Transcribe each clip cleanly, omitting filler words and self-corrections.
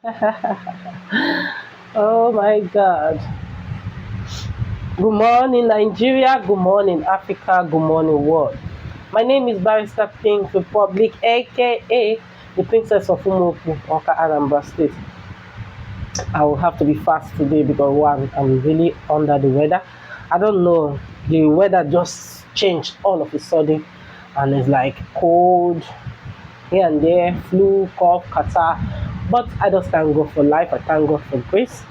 Oh my God. Good morning, Nigeria. Good morning, Africa. Good morning, world. My name is Barrister Pink Republic, aka the Princess of Umuopu, Oka Anambra State. I will have to be fast today because one, I'm really under the weather. I don't know, the weather just changed all of a sudden, and it's like cold here and there, flu, cough, catarrh. But I just thank God for life. I thank God for grace.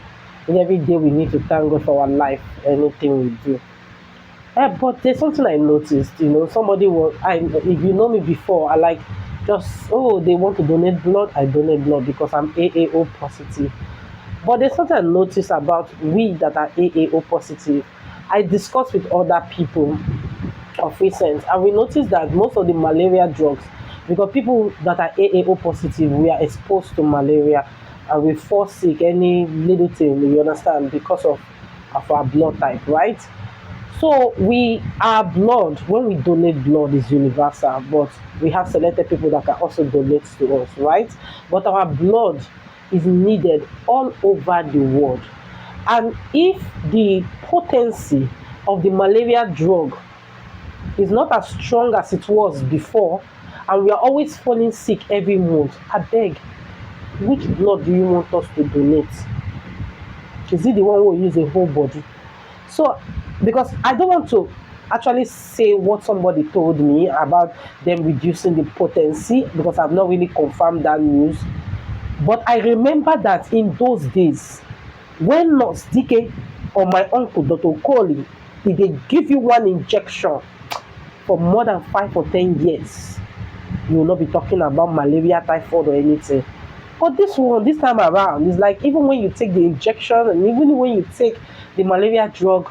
And every day we need to thank God for our life, anything we do. But there's something I noticed, somebody was, if you know me before, I like just, oh, they want to donate blood, I donate blood because I'm AAO positive. But there's something I noticed about we that are AAO positive. I discussed with other people of recent, and we noticed that most of the malaria drugs, because people that are AAO positive, we are exposed to malaria and we fall sick any little thing, you understand, because of our blood type, right? So our blood, when we donate blood, is universal, but we have selected people that can also donate to us, right? But our blood is needed all over the world. And if the potency of the malaria drug is not as strong as it was before, and we are always falling sick every month, I beg, which blood do you want us to donate? Is it the one who will use a whole body? So, because I don't want to actually say what somebody told me about them reducing the potency, because I've not really confirmed that news. But I remember that in those days, when Nurse DK or my uncle Dr. Okoli, if they give you one injection for more than 5 or 10 years, you will not be talking about malaria, typhoid, or anything. But this time around, is like even when you take the injection and even when you take the malaria drug,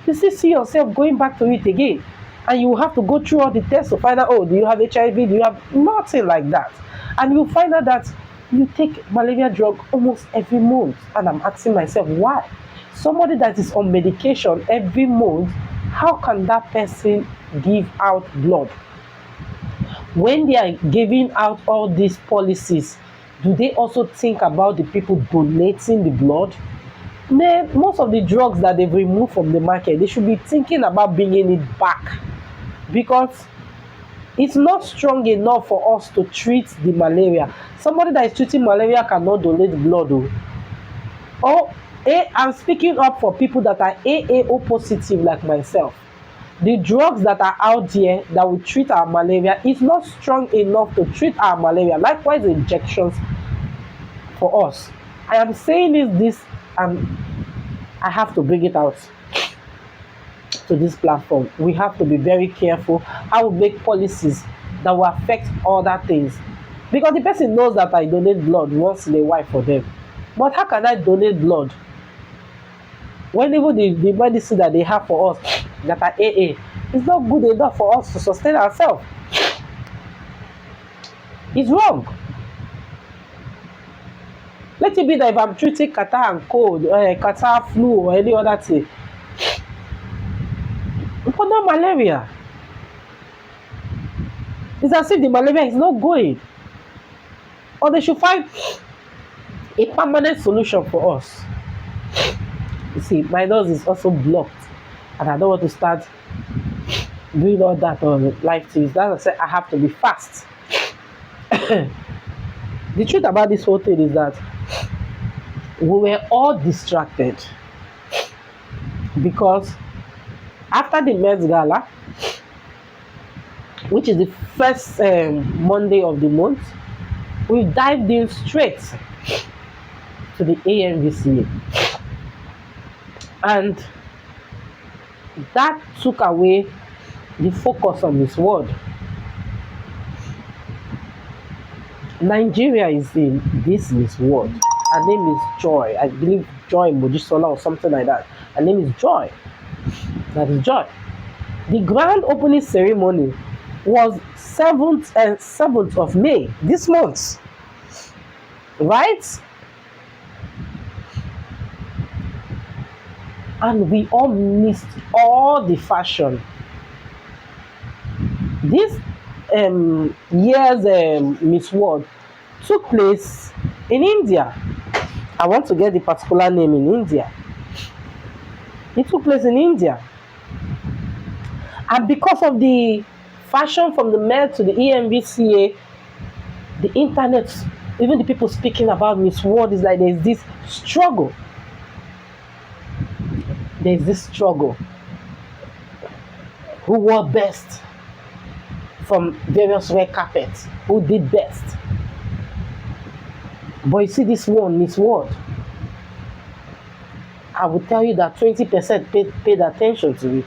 you still see yourself going back to it again. And you have to go through all the tests to find out, oh, do you have HIV? Do you have nothing like that? And you find out that you take malaria drug almost every month. And I'm asking myself, why? Somebody that is on medication every month, how can that person give out blood? When they are giving out all these policies, do they also think about the people donating the blood? Most of the drugs that they've removed from the market, they should be thinking about bringing it back, because it's not strong enough for us to treat the malaria. Somebody that is treating malaria cannot donate blood. I'm speaking up for people that are AAO positive like myself. The drugs that are out there that will treat our malaria is not strong enough to treat our malaria. Likewise, injections for us. I am saying this and I have to bring it out to this platform. We have to be very careful how we make policies that will affect other things. Because the person knows that I donate blood once in a while for them. But how can I donate blood when even the medicine that they have for us that are AA is not good enough for us to sustain ourselves? It's wrong. Let it be that if I'm treating catarrh and cold, catarrh, flu, or any other thing, but not malaria. It's as if the malaria is not going. Or they should find a permanent solution for us. You see, my nose is also blocked, and I don't want to start doing all that on live things. That's why I said I have to be fast. The truth about this whole thing is that we were all distracted because after the Met Gala, which is the first Monday of the month, we dived in straight to the AMVCA. And that took away the focus on Miss World. Nigeria is in this Miss World. Her name is Joy. I believe Joy Mojisola or something like that. Her name is Joy. That is Joy. The grand opening ceremony was 7th of May this month. Right? And we all missed all the fashion. This year's Miss World took place in India. I want to get the particular name in India. It took place in India. And because of the fashion from the Met to the EMVCA, the internet, even the people speaking about Miss World is like there's this struggle. There's this struggle. Who wore best from various red carpets? Who did best? But you see this one, Miss World, I will tell you that 20% paid attention to it.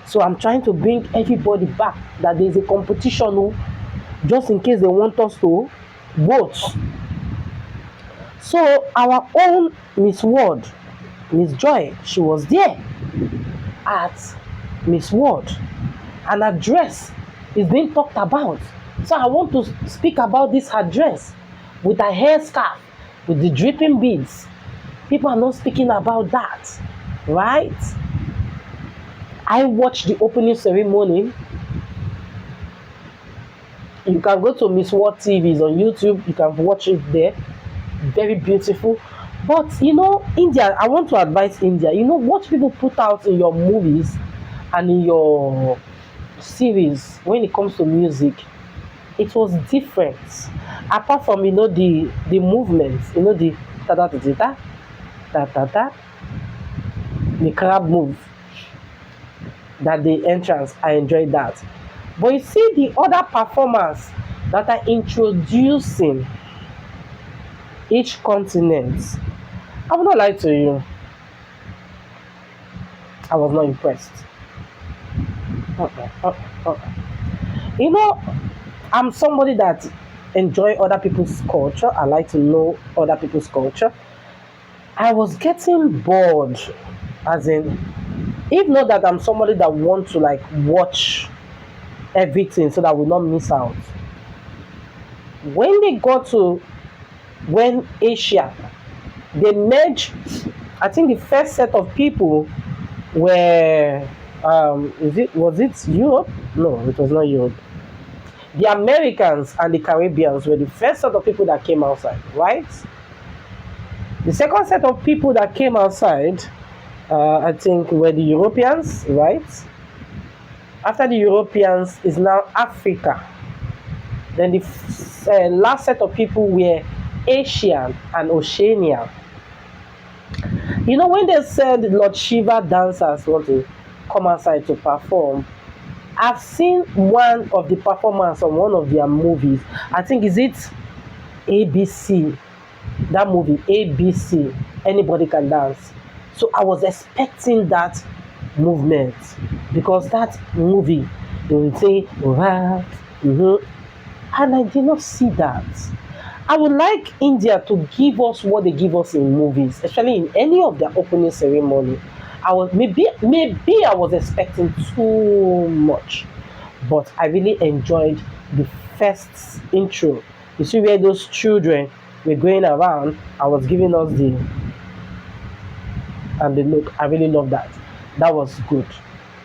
So I'm trying to bring everybody back that there's a competition, just in case they want us to vote. So our own Miss World, Miss Joy, she was there at Miss World. And her dress is being talked about. So I want to speak about this her dress with her hair scarf, with the dripping beads. People are not speaking about that, right? I watched the opening ceremony. You can go to Miss World TVs on YouTube. You can watch it there. Very beautiful. But India, I want to advise India. What people put out in your movies and in your series when it comes to music, it was different. Apart from the movements, the ta ta ta ta ta ta ta, the crab move, that the entrance, I enjoyed that. But you see the other performers that are introducing each continent, I will not lie to you, I was not impressed. I'm somebody that enjoy other people's culture. I like to know other people's culture. I was getting bored, as in, if not that I'm somebody that wants to watch everything so that I will not miss out. When they got to Asia, they merged. I think the first set of people were was it Europe? No, it was not Europe. The Americans and the Caribbeans were the first set of people that came outside, right? The second set of people that came outside, I think, were the Europeans, right? After the Europeans is now Africa. Then the last set of people were Asian and Oceania. When they said Lord Shiva dancers want to come outside to perform, I've seen one of the performers on one of their movies. I think, is it ABC? That movie, ABC, Anybody Can Dance. So I was expecting that movement, because that movie, they will say, right, and I did not see that. I would like India to give us what they give us in movies, especially in any of their opening ceremony. Maybe I was expecting too much, but I really enjoyed the first intro. You see where those children were going around, I was giving us the look. I really love that. That was good.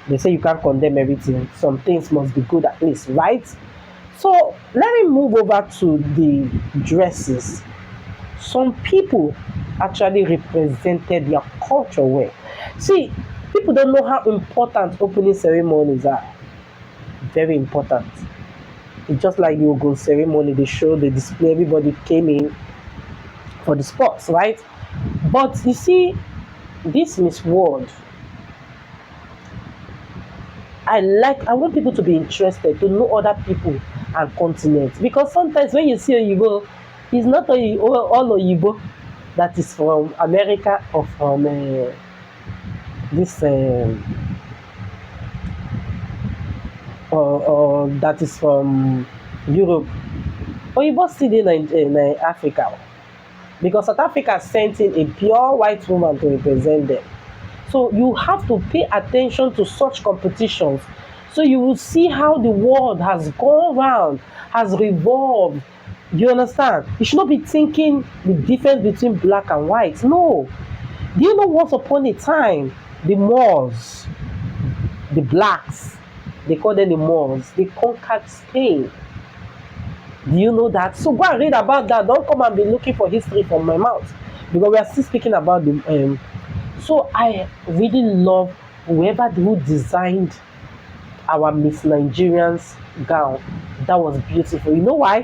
They say you can't condemn everything. Some things must be good at least, right? So let me move over to the dresses. Some people actually represented their culture well. See, people don't know how important opening ceremonies are. Very important. It's just like the Ogun ceremony, they show, they display, everybody came in for the sports, right? But you see, this Miss World, I want people to be interested, to know other people and continents. Because sometimes when you see Oyibo, it's not all Oyibo that is from America or from or that is from Europe. Oyibo still in Africa. Because South Africa sent in a pure white woman to represent them. So you have to pay attention to such competitions. So you will see how the world has gone around, has revolved. You understand? You should not be thinking the difference between black and white. No. Do you know once upon a time, the Moors, the blacks, they call them the Moors, they conquered Spain. Do you know that? So go and read about that. Don't come and be looking for history from my mouth. because we are still speaking about the so I really love who designed our Miss Nigerian's gown. That was beautiful. You know why?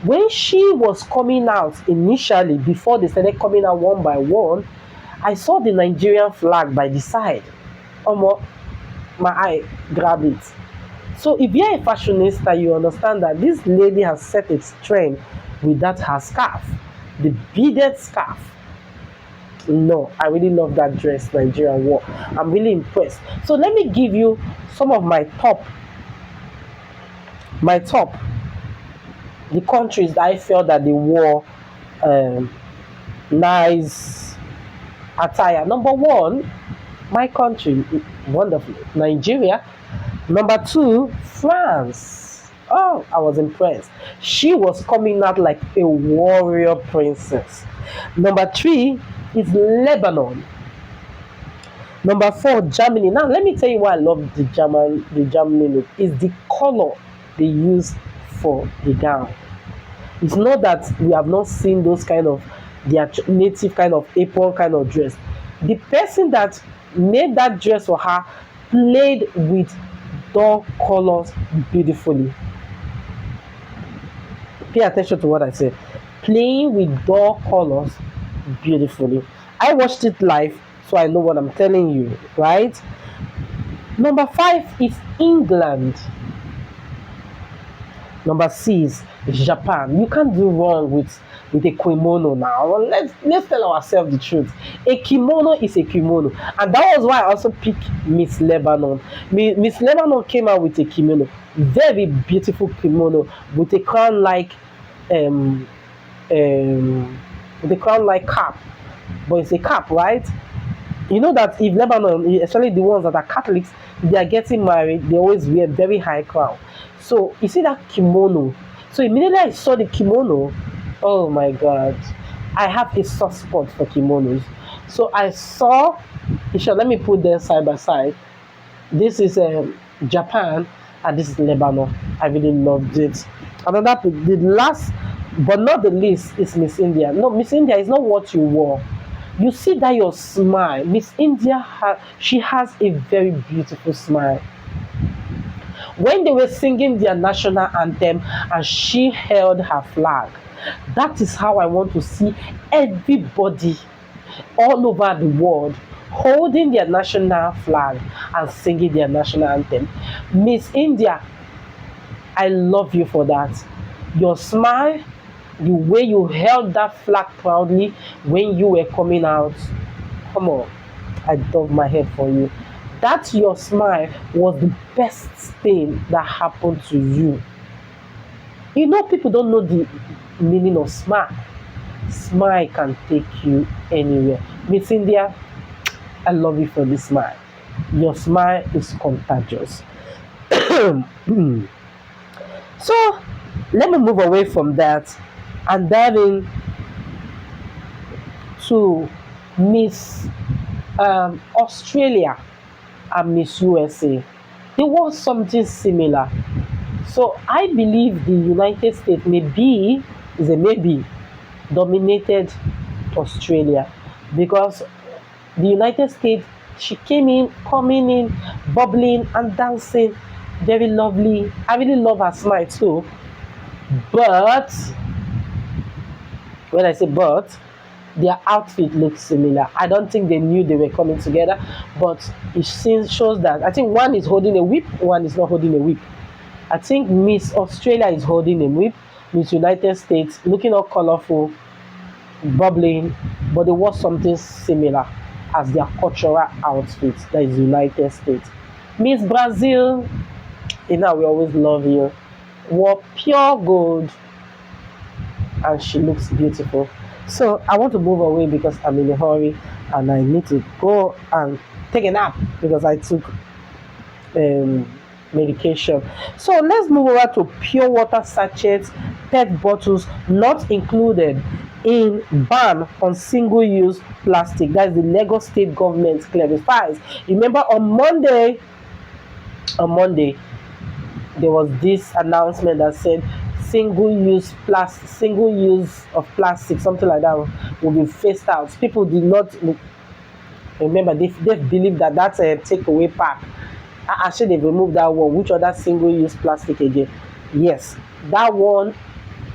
When she was coming out initially, before they started coming out one by one, I saw the Nigerian flag by the side. Almost my eye grabbed it. So if you're a fashionista, you understand that this lady has set a trend with that her scarf, the beaded scarf. No, I really love that dress Nigeria wore. I'm really impressed. So let me give you some of my top, the countries that I felt that they wore um, nice attire. Number one, my country, wonderful, Nigeria. Number two, France. Oh, I was impressed. She was coming out like a warrior princess. Number three is Lebanon. Number four, Germany. Now, let me tell you why I love the Germany look. Is the color they use for the gown. It's not that we have not seen those kind of their native kind of apron kind of dress. The person that made that dress for her played with dark colors beautifully. Pay attention to what I said. Playing with dark colors beautifully. I watched it live, so I know what I'm telling you, right? Number five is England. Number six is Japan. You can't do wrong with a kimono now. Well, let's tell ourselves the truth. A kimono is a kimono, and that was why I also picked Miss Lebanon. Miss Lebanon came out with a kimono, very beautiful kimono with a crown like um with a crown like cap, but it's a cap, right? You know that if Lebanon, especially the ones that are Catholics, they are getting married, they always wear very high crown. So you see that kimono. So immediately I saw the kimono, oh my god, I have a soft spot for kimonos. So I saw, Isha, let me put them side by side. This is Japan and this is Lebanon. I really loved it. The last but not the least is Miss India. No, Miss India is not what you wore. You see that your smile. Miss India, she has a very beautiful smile. When they were singing their national anthem and she held her flag, that is how I want to see everybody all over the world holding their national flag and singing their national anthem. Miss India, I love you for that. Your smile, the way you held that flag proudly when you were coming out, come on, I dug my head for you. That your smile was the best thing that happened to you. You know, people don't know the meaning of smile. Smile can take you anywhere. Miss India, I love you for this smile. Your smile is contagious. So let me move away from that and dive in to Miss Australia and Miss USA. There was something similar. So I believe the United States is a maybe, dominated Australia because the United States, she coming in, bubbling and dancing, very lovely. I really love her smile too. But when I say but, their outfit looks similar. I don't think they knew they were coming together, but it shows that I think one is holding a whip, one is not holding a whip. I think Miss Australia is holding a whip, Miss United States looking all colorful, bubbling, but there was something similar as their cultural outfit, that is United States. Miss Brazil, you know we always love you, wore pure gold and she looks beautiful. So I want to move away because I'm in a hurry and I need to go and take a nap because I took medication. So let's move over to pure water sachets, PET bottles not included in ban on single-use plastic. That's the Lagos state government clarifies. Remember on Monday, there was this announcement that said single use of plastic, something like that, will be phased out. People did not remember, they believe that that's a takeaway pack. Actually, they've removed that one. Which other single use plastic again? Yes, that one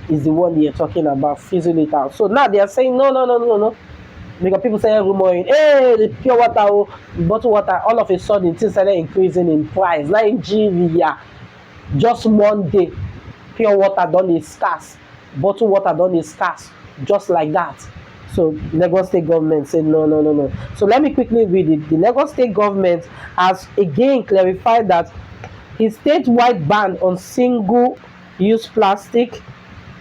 is the one you're talking about, fizzle it out. So now they are saying no. Because people say rumoring, hey, the pure water, bottled water, all of a sudden things started increasing in price. Nigeria, just one day, pure water done is scarce, bottled water done is scarce, just like that. So Lagos State government said no. So let me quickly read it. The Lagos State government has again clarified that his statewide ban on single-use plastic,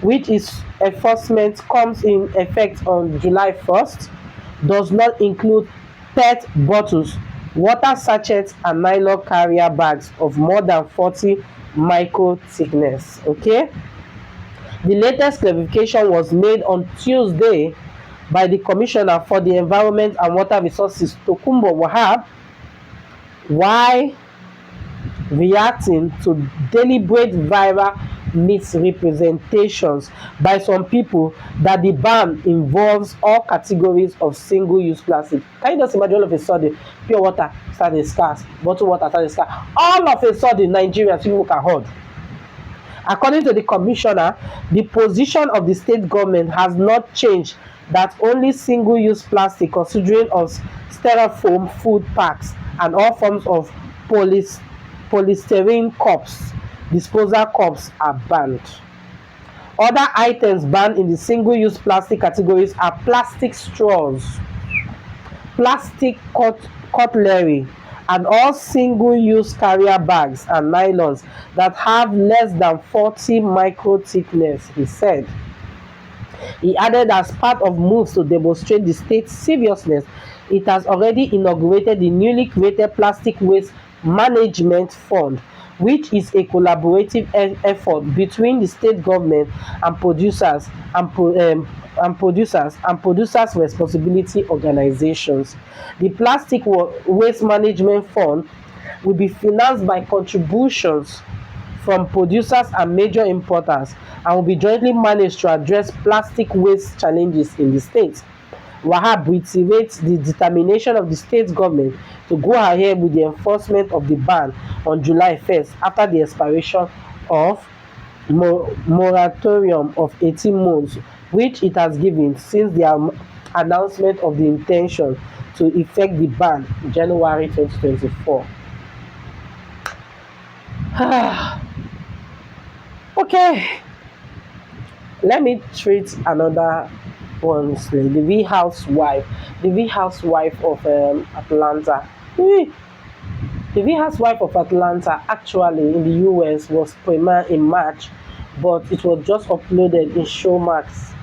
which is enforcement comes in effect on July 1st, does not include PET bottles, water sachets, and nylon carrier bags of more than 40 micro thickness. Okay? The latest clarification was made on Tuesday by the Commissioner for the Environment and Water Resources, Tokunbo Wahab, while reacting to deliberate viral misrepresentations by some people that the ban involves all categories of single-use plastic. Can you just imagine, all of a sudden pure water started scarce, bottled water started scarce, all of a sudden Nigerians people can hold. According to the commissioner, the position of the state government has not changed, that only single-use plastic, considering of styrofoam food packs and all forms of polystyrene cups, disposal cups, are banned. Other items banned in the single-use plastic categories are plastic straws, plastic cutlery, and all single-use carrier bags and nylons that have less than 40 micro thickness, he said. He added, as part of moves to demonstrate the state's seriousness, it has already inaugurated the newly created Plastic Waste Management Fund, which is a collaborative effort between the state government and producers responsibility organizations. The Plastic Waste Management Fund will be financed by contributions from producers and major importers and will be jointly managed to address plastic waste challenges in the state. Wahab reiterates the determination of the state government to go ahead with the enforcement of the ban on July 1st after the expiration of moratorium of 18 months, which it has given since the announcement of the intention to effect the ban in January 2024. Okay, let me treat another one. The V housewife of Atlanta. The V housewife of Atlanta actually in the US was premiered in March, but it was just uploaded in Showmax,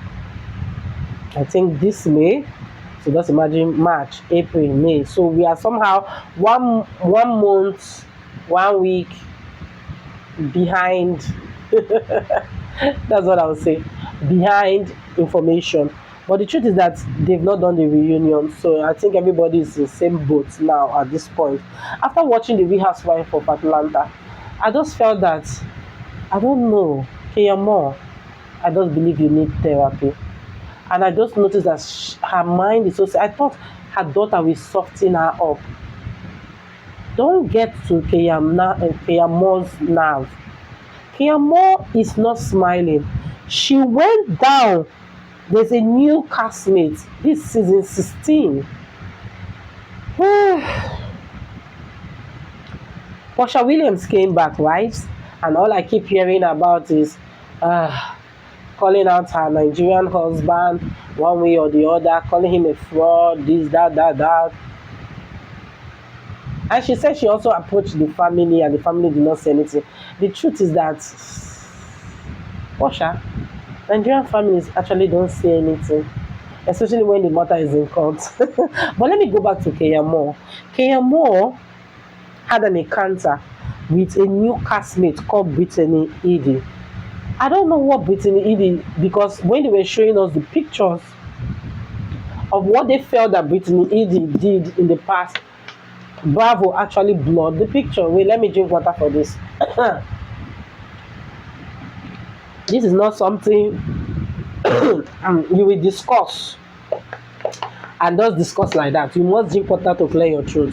I think this May. So just imagine March, April, May. So we are somehow one month, 1 week behind. That's what I would say, behind information. But the truth is that they've not done the reunion, so I think everybody is in the same boat now at this point. After watching the Real Housewife of Atlanta, I just felt that, I don't know, Keyamo, I just believe you need therapy. And I just noticed that her mind is so. I thought her daughter will soften her up. Don't get to Keyamo's nerve. Keyamo is not smiling. She went down. There's a new castmate. This season 16. Portia Williams came back, right? And all I keep hearing about is calling out her Nigerian husband one way or the other, calling him a fraud, this, that. And she said she also approached the family and the family did not say anything. The truth is that, Portia, Nigerian families actually don't say anything, especially when the matter is in court. But let me go back to Keyamo. Keyamo had an encounter with a new castmate called Brittany Edie. I don't know what Brittany Edie, because when they were showing us the pictures of what they felt that Brittany Edie did in the past, Bravo actually blurred the picture. Wait, let me drink water for this. This is not something you will discuss and just discuss like that. You must drink water to clear your throat.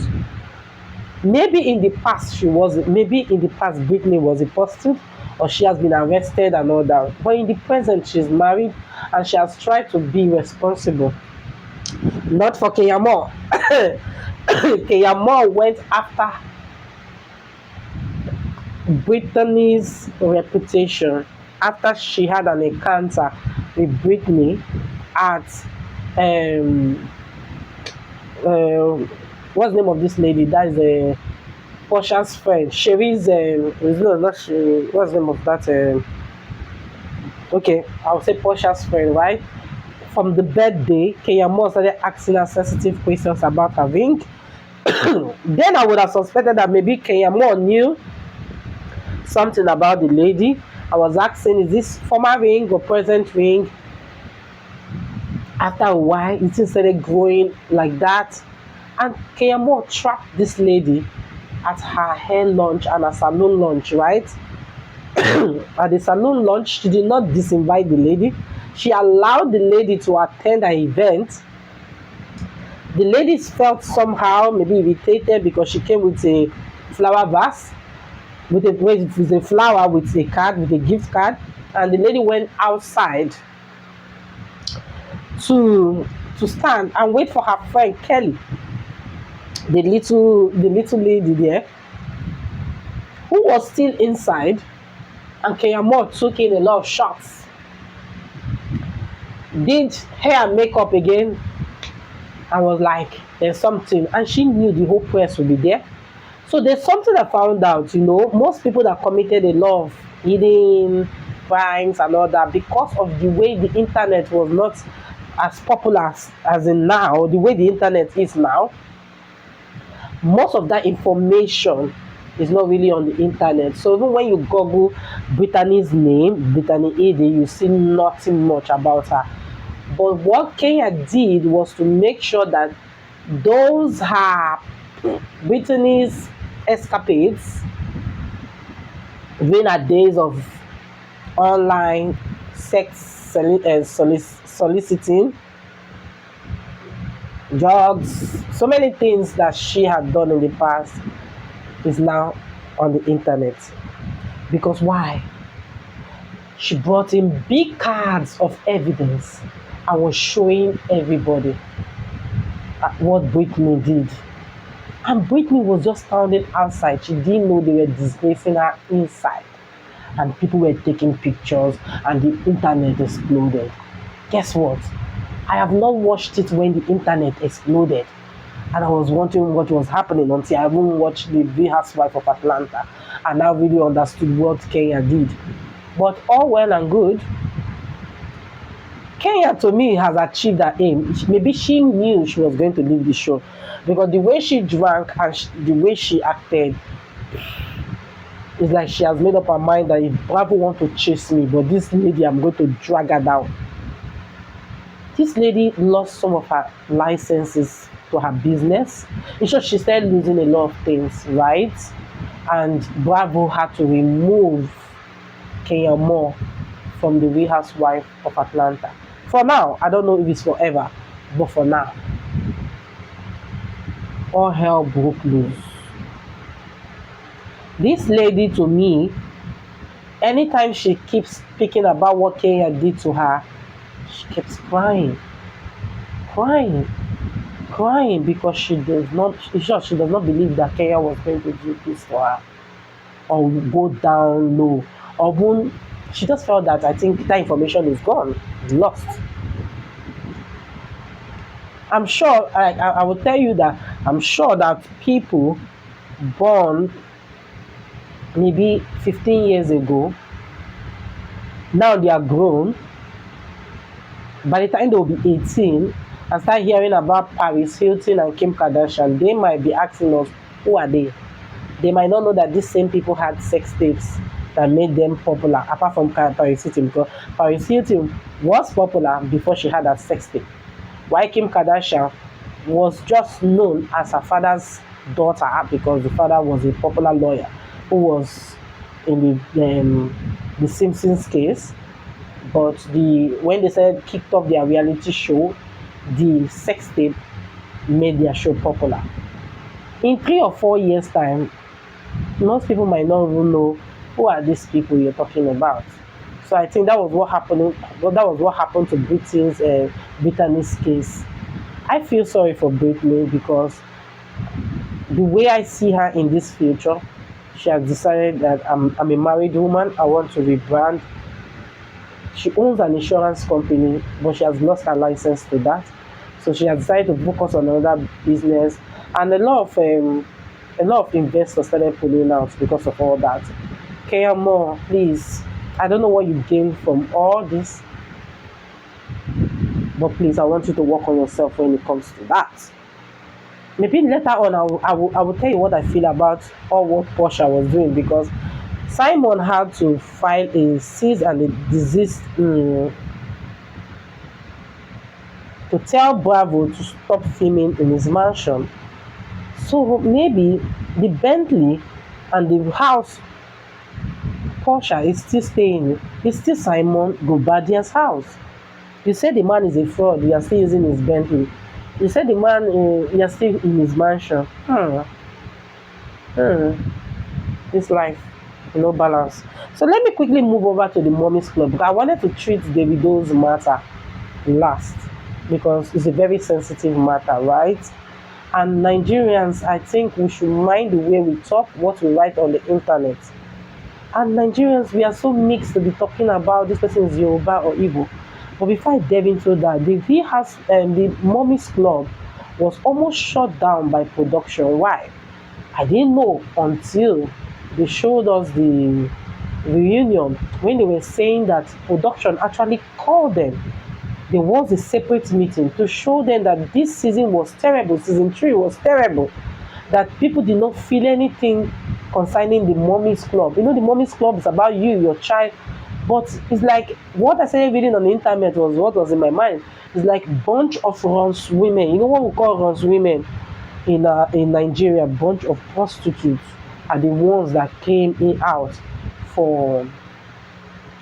Maybe in the past maybe in the past Britney was a prostitute or she has been arrested and all that. But in the present, she's married and she has tried to be responsible. Not for Kenya Moore. Kenya Moore went after Britney's reputation after she had an encounter with Britney at um uh, what's the name of this lady? That is Portia's friend. Sherry's no, not Sherry. What's the name of that? Okay, I'll say Portia's friend, right? From the birthday, Kenya Moore started asking her sensitive questions about her ring. Then I would have suspected that maybe Kenya Moore knew something about the lady. I was asking, is this former ring or present ring? After a while, it started growing like that. And Kenya Moore trapped this lady at her hair lunch and her salon lunch, right? At the salon lunch, she did not disinvite the lady. She allowed the lady to attend her event. The ladies felt somehow maybe irritated because she came with a flower vase, with a flower, with a card, with a gift card, and the lady went outside to stand and wait for her friend Kelly, the little lady there, who was still inside, and Kenya Moore took in a lot of shots. Did hair and makeup again, and was like, there's something, and she knew the whole press would be there. So there's something I found out, most people that committed a lot of hidden crimes and all that, because of the way the internet was not as popular as in now, the way the internet is now, most of that information is not really on the internet. So even when you Google Brittany's name, Brittany Ede, you see nothing much about her. But what Kenya did was to make sure that those her Brittany's escapades during her days of online sex soliciting, drugs, so many things that she had done in the past is now on the internet. Because why? She brought in big cards of evidence and was showing everybody what Britney did. And Britney was just standing outside. She didn't know they were disgracing her inside. And people were taking pictures and the internet exploded. Guess what? I have not watched it when the internet exploded. And I was wondering what was happening until I even watched the Real Housewife of Atlanta. And I really understood what Kenya did. But all well and good, Kenya to me has achieved her aim. Maybe she knew she was going to leave the show, because the way she drank and the way she acted, it's like she has made up her mind that if Bravo want to chase me, but this lady, I'm going to drag her down. This lady lost some of her licenses to her business. In short, she started losing a lot of things, right? And Bravo had to remove Kenya Moore from the Real Housewife of Atlanta. For now, I don't know if it's forever, but for now, all hell broke loose. This lady, to me, anytime she keeps speaking about what Kenya did to her, she keeps crying, because she does not believe that Kenya was going to do this for her or go down low, or even she just felt that I think that information is gone, lost. I'm sure, I will tell you that I'm sure that people born maybe 15 years ago, now they are grown. By the time they will be 18 and start hearing about Paris Hilton and Kim Kardashian, they might be asking us, who are they? They might not know that these same people had sex tapes that made them popular, apart from Paris Hilton, because Paris Hilton was popular before she had a sex tape. While Kim Kardashian was just known as her father's daughter because the father was a popular lawyer who was in the Simpsons case. But when they said kicked off their reality show, the sex tape made their show popular. In 3 or 4 years' time, most people might not even know who are these people you're talking about. So I think that was what happened. Well, that was what happened to Brittany's case. I feel sorry for Britney because the way I see her in this future, she has decided that I'm a married woman. I want to rebrand. She owns an insurance company, but she has lost her license to that. So she has decided to focus on another business, and a lot of investors started pulling out because of all that. Kaya Moore, please, I don't know what you gain from all this, but please, I want you to work on yourself when it comes to that. Maybe later on, I will tell you what I feel about all what Porsche was doing because Simon had to file a cease and a desist to tell Bravo to stop filming in his mansion. So maybe the Bentley and the house Porsche is still staying in, is still Simon Gobadia's house. You say the man is a fraud, you are still using his Bentley. You say the man, you are still in his mansion. Hmm. This life, no balance. So let me quickly move over to the Mommy's Club because I wanted to treat Davido's matter last because it's a very sensitive matter, right? And Nigerians, I think we should mind the way we talk, what we write on the internet. And Nigerians, we are so mixed to be talking about this person is Yoruba or Igbo. But before I delve into that, the Mommy's Club was almost shut down by production. Why? I didn't know until they showed us the reunion when they were saying that production actually called them. There was a separate meeting to show them that this season was terrible, season 3 was terrible, that people did not feel anything concerning the Mommy's Club. You know, the Mommy's Club is about you, your child, but it's like what I started reading on the internet was what was in my mind. It's like bunch of runs women. You know what we call runs women in Nigeria? Bunch of prostitutes are the ones that came in out for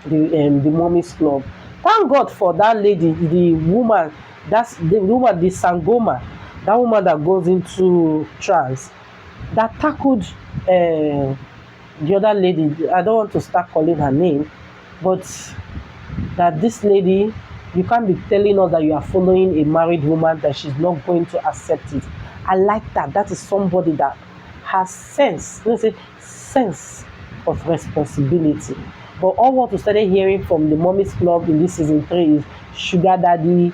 the Mommy's Club. Thank God for that lady, the woman, the Sangoma, that woman that goes into trance, that tackled the other lady. I don't want to start calling her name, but that this lady, you can't be telling us that you are following a married woman that she's not going to accept it. I like that. That is somebody that has sense. Let's say sense of responsibility. But all what we started hearing from the Mommy's Club in this season 3 is sugar daddy.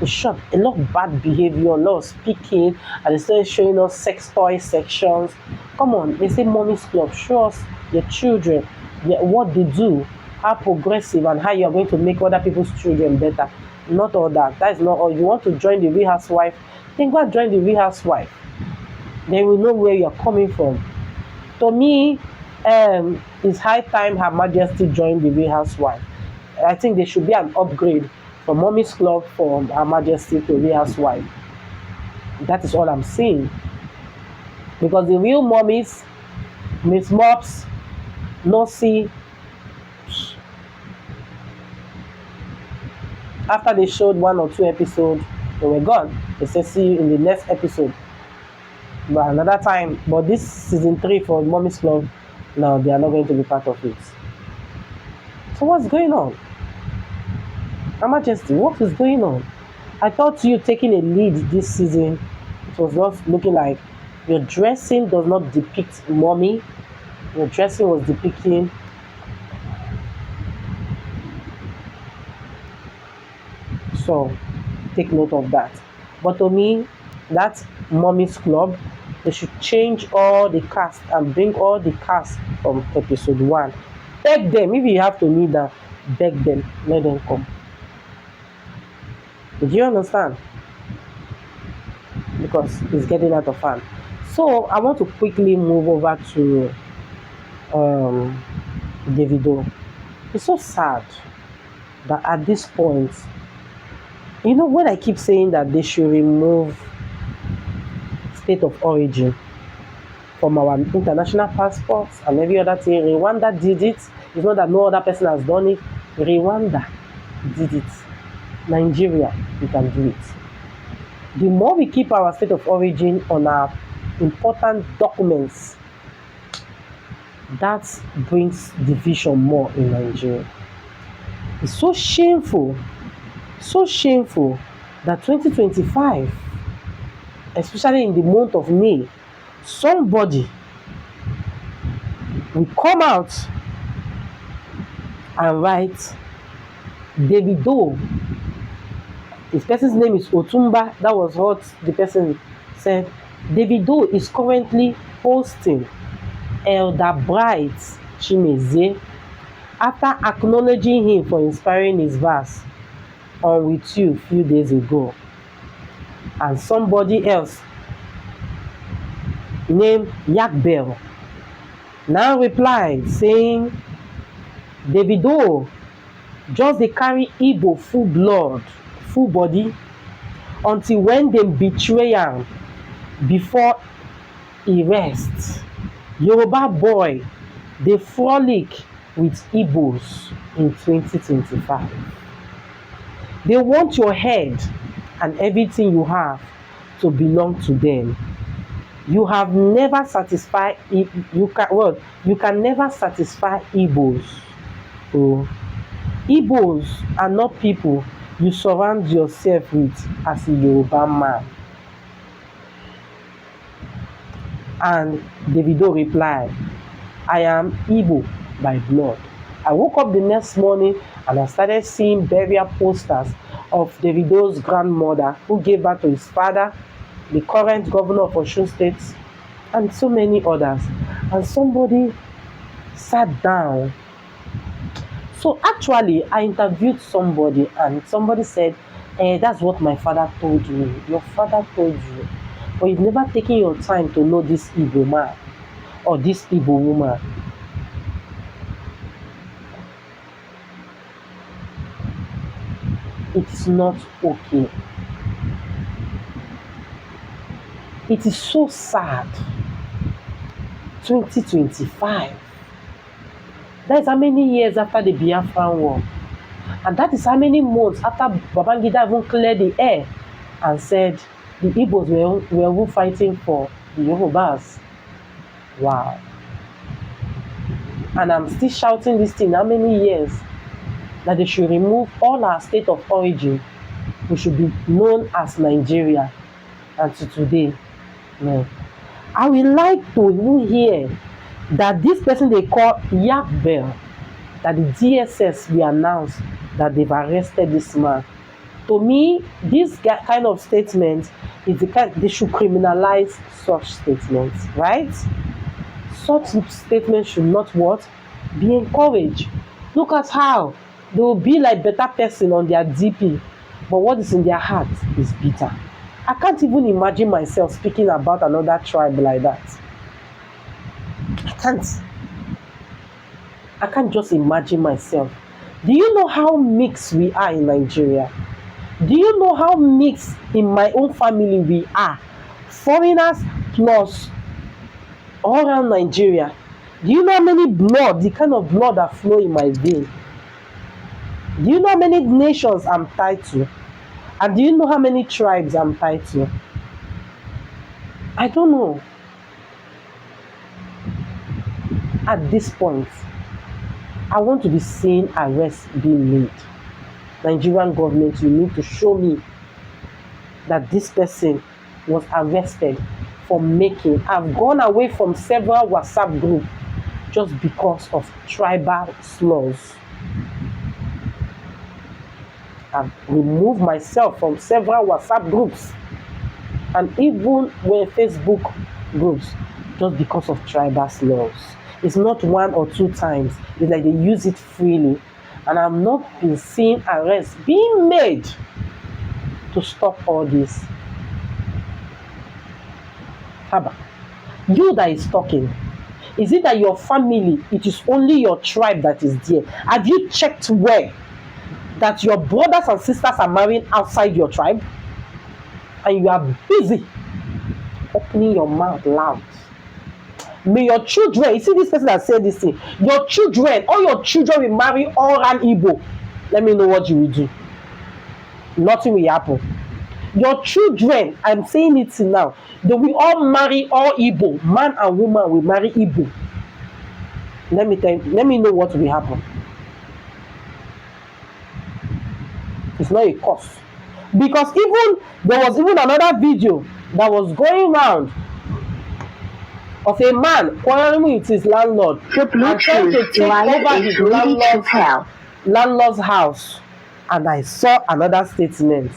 In short, a lot of bad behavior, a lot of speaking, and they started showing us sex toy sections. Come on, they say Mommy's Club, show us your children, what they do, how progressive, and how you are going to make other people's children better. Not all that. That is not all. You want to join the Real Housewife, then go and join the Real Housewife. Then we know where you are coming from. To me, it's high time Her Majesty joined the Real Housewife. I think there should be an upgrade from Mommy's Club from Her Majesty to Real Housewife. That is all I'm saying. Because the real mommies, Miss Mops, Nosy, after they showed 1 or 2 episodes, they were gone. They said see you in the next episode. But another time, but this season 3 for Mommy's Club, now they are not going to be part of it. So what's going on? Her Majesty, what is going on? I thought you taking a lead this season. It was just looking like your dressing does not depict mommy. Your dressing was depicting so take note of that. But to me, that Mommy's Club, they should change all the cast and bring all the cast from episode 1. Beg them, if you have to need that, beg them, let them come. Do you understand? Because it's getting out of hand. So I want to quickly move over to Davido. It's so sad that at this point, you know, when I keep saying that they should remove state of origin from our international passports and every other thing, Rwanda did it. It's not that no other person has done it. Rwanda did it. Nigeria, we can do it. The more we keep our state of origin on our important documents, that brings division more in Nigeria. It's so shameful that 2025, especially in the month of May, somebody will come out and write Davido. His person's name is Otumba. That was what the person said. Davido is currently hosting Elder Bright Chimeze after acknowledging him for inspiring his verse on With You a few days ago. And somebody else named Yakbel now replied saying, Davido just dey carry Igbo full body until when dem betray am before e rest. Yoruba boy dey frolic with Igbos in 2025. They want your head and everything you have to belong to them. You have never satisfied you can never satisfy Igbos. So, Igbos are not people you surround yourself with as a Yoruba man. And Davido replied, I am Igbo by blood. I woke up the next morning and I started seeing burial posters of Davido's grandmother who gave birth to his father, the current governor of Osun State, and so many others. And somebody sat down. So actually, I interviewed somebody and somebody said, that's what my father told me. Your father told you. But you've never taken your time to know this Igbo man or this Igbo woman. It's not okay. It is so sad. 2025. That is how many years after the Biafran War. And that is how many months after Babangida even cleared the air and said the Igbos were fighting for the Yorubas. Wow. And I'm still shouting this thing how many years that they should remove all our state of origin. We should be known as Nigeria. And to today, no. I would like to even hear that this person they call Yakbel, that the DSS will announce that they've arrested this man. To me, this kind of statement is the kind they should criminalize such statements, right? Such statements should not what? Be encouraged. Look at how they will be like better person on their DP, but what is in their heart is bitter. I can't even imagine myself speaking about another tribe like that. I can't just imagine myself. Do you know how mixed we are in Nigeria? Do you know how mixed in my own family we are? Foreigners plus all around Nigeria. Do you know how many blood, the kind of blood that flow in my vein? Do you know how many nations I'm tied to? And do you know how many tribes I'm tied to? I don't know. At this point, I want to be seeing arrests being made. Nigerian government, you need to show me that this person was arrested for making. I've gone away from several WhatsApp groups just because of tribal slurs. I've removed myself from several WhatsApp groups and even when Facebook groups just because of tribal slurs. It's not 1 or 2 times. It's like they use it freely. And I've not been seeing arrests being made to stop all this. Haba, you that is talking, is it that your family, it is only your tribe that is there? Have you checked where that your brothers and sisters are marrying outside your tribe? And you are busy opening your mouth loud. May your children, you see this person that said this thing, your children, all your children will marry Oran Igbo. Let me know what you will do. Nothing will happen. Your children, I'm saying it now, they will all marry all Igbo. Man and woman will marry Igbo. Let me know what will happen. It's not a curse. Because there was even another video that was going around of a man quarreling with his landlord and trying to take over his landlord's house. And I saw another statement.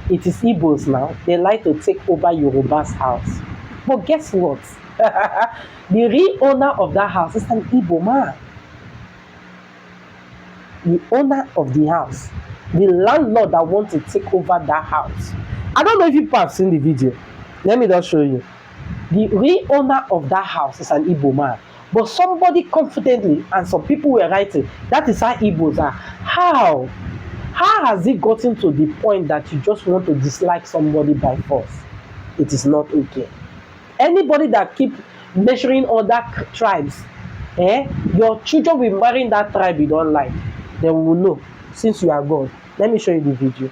It is Igbos now. They like to take over Yoruba's house. But guess what? The real owner of that house is an Igbo man. The owner of the house. The landlord that wants to take over that house. I don't know if people have seen the video. Let me just show you. The real owner of that house is an Igbo man. But somebody confidently, and some people were writing, that is how Igbos are. How? How has it gotten to the point that you just want to dislike somebody by force? It is not okay. Anybody that keep measuring other tribes, your children will marry in that tribe you don't like. Then we will know, since you are gone. Let me show you the video.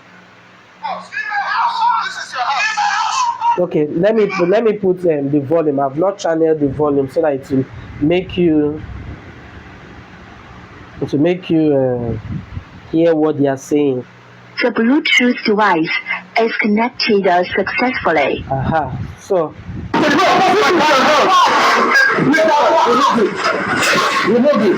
Okay, let me put the volume. I've not channeled the volume so that it will make you hear what they are saying. The Bluetooth device is connected successfully. So. Remove it.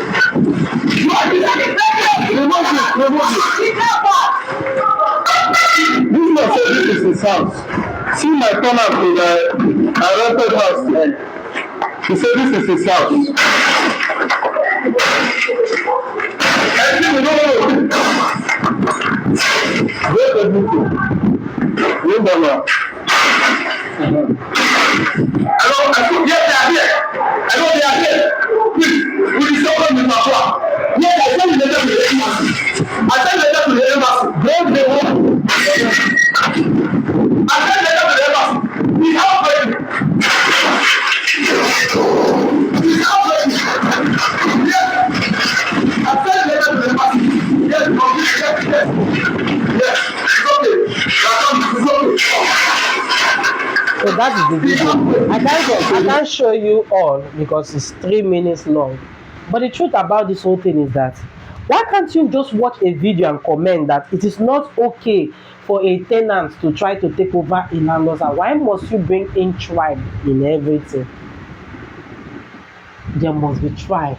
This is his house. See my tenant in the rented house. He said this is his house. Where's the Bluetooth? Where's the one? Hello, yes, they are here. Hello, they are here. Please, will you show them the passport? Yes, I sent the letter to the embassy. I sent the letter to the embassy. Don't they want? I sent the letter to the embassy. He's out ready. He's out ready. Yes. I sent the letter to the embassy. Yes, yes. It's okay. So that is the video. I can't show you all because it's 3 minutes long. But the truth about this whole thing is that why can't you just watch a video and comment that it is not okay for a tenant to try to take over a landlord's house? Why must you bring in tribe in everything? There must be tribe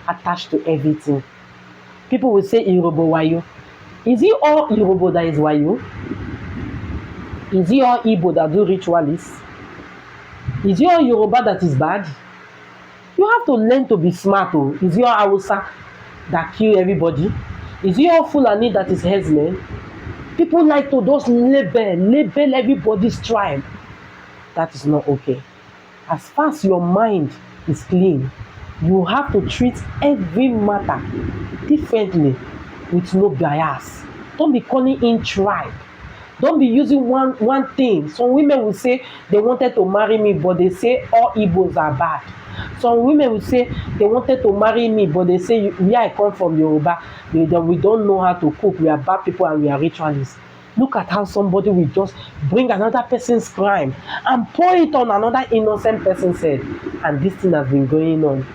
attached to everything. People will say Yoruba Wayo. Is it all Yoruba that is Wayo? Is it all Igbo that do ritualists? Is it all Yoruba that is bad? You have to learn to be smart. Is it all Hausa that kill everybody? Is it all Fulani that is headsmen? People like to just label everybody's tribe. That is not okay. As far as your mind is clean, you have to treat every matter differently with no bias. Don't be calling in tribe. Don't be using one thing. Some women will say they wanted to marry me, but they say all Igbos are bad. Some women will say they wanted to marry me, but they say where I come from, Yoruba, we don't know how to cook. We are bad people and we are ritualists. Look at how somebody will just bring another person's crime and pour it on another innocent person's head. And this thing has been going on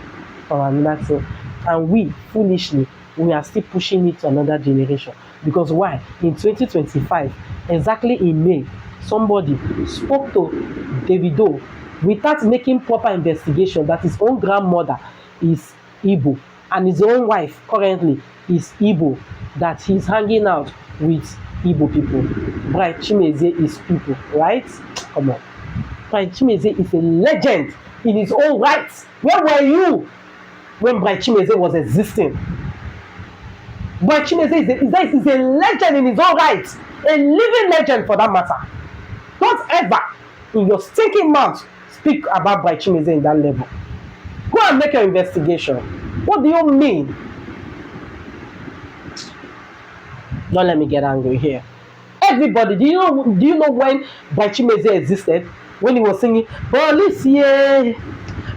for another thing. And we, foolishly, we are still pushing it to another generation. Because why? In 2025, exactly in May, somebody spoke to Davido without making proper investigation that his own grandmother is Igbo and his own wife currently is Igbo, that he's hanging out with Igbo people. Bright Chimeze is people, right? Come on. Bright Chimeze is a legend in his own right. Where were you when Bright Chimeze was existing? Bright Chimeze is a legend in his own right. A living legend for that matter. Don't ever in your stinking mouth speak about Bright Chimeze in that level. Go and make your investigation. What do you mean? Don't let me get angry here. Everybody, do you know when Bright Chimeze existed? When he was singing police,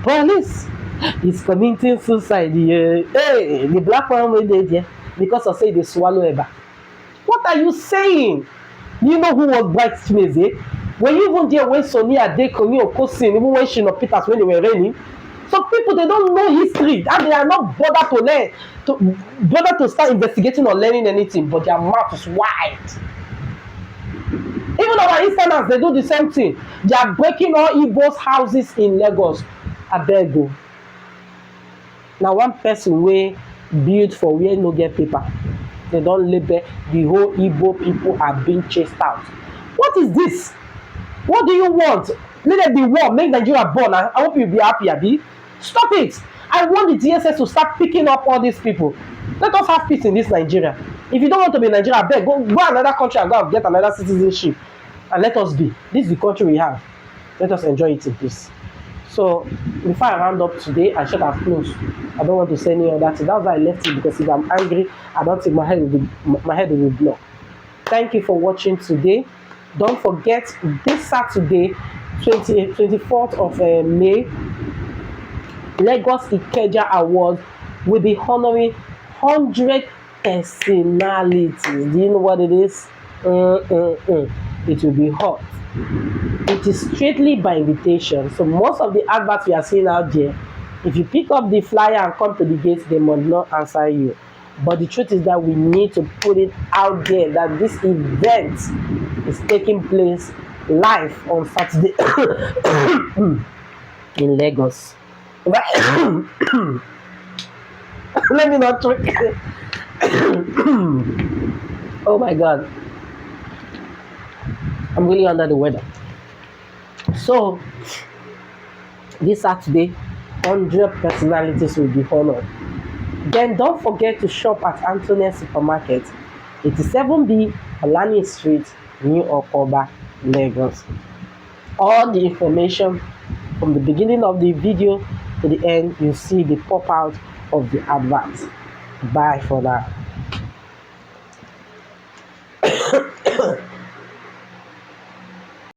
police is committing suicide. Hey, the black man wey dey there because of say they swallow eba. What are you saying? You know who was bridesmaids, eh? Were you even there when Sonia Adekunle Okosin, even when Shina Peters, when they were reigning? So people, they don't know history and they are not bothered to learn, to start investigating or learning anything, but their mouth is wide. Even our Easterners, they do the same thing. They are breaking all Igbo's houses in Lagos. Abeg o. Na one person wey build for where no get paper. They don label the whole Igbo people are being chased out. What is this? What do you want? Let there be war, make Nigeria burn. I hope you'll be happy, Abi. Stop it. I want the DSS to start picking up all these people. Let us have peace in this Nigeria. If you don't want to be in Nigeria, beg, go another country and go and get another citizenship. And let us be. This is the country we have. Let us enjoy it in peace. So, before I round up today, I should have closed. I don't want to say any other thing. That's why I left it, because if I'm angry, I don't think my head will be blocked. Thank you for watching today. Don't forget, this Saturday, 24th of May, Lagos Ikeja Awards will be honoring 100 personalities. Do you know what it is? It will be hot. It is strictly by invitation. So most of the adverts we are seeing out there, if you pick up the flyer and come to the gates, they must not answer you. But the truth is that we need to put it out there that this event is taking place live on Saturday in Lagos. Let me not drink. Oh my God. I'm really under the weather. So, this Saturday, 100 personalities will be honored. Then don't forget to shop at Anthony Supermarket, 87B Alani Street, New Okoba, Lagos. All the information from the beginning of the video to the end, you see the pop out of the advert. Bye for now.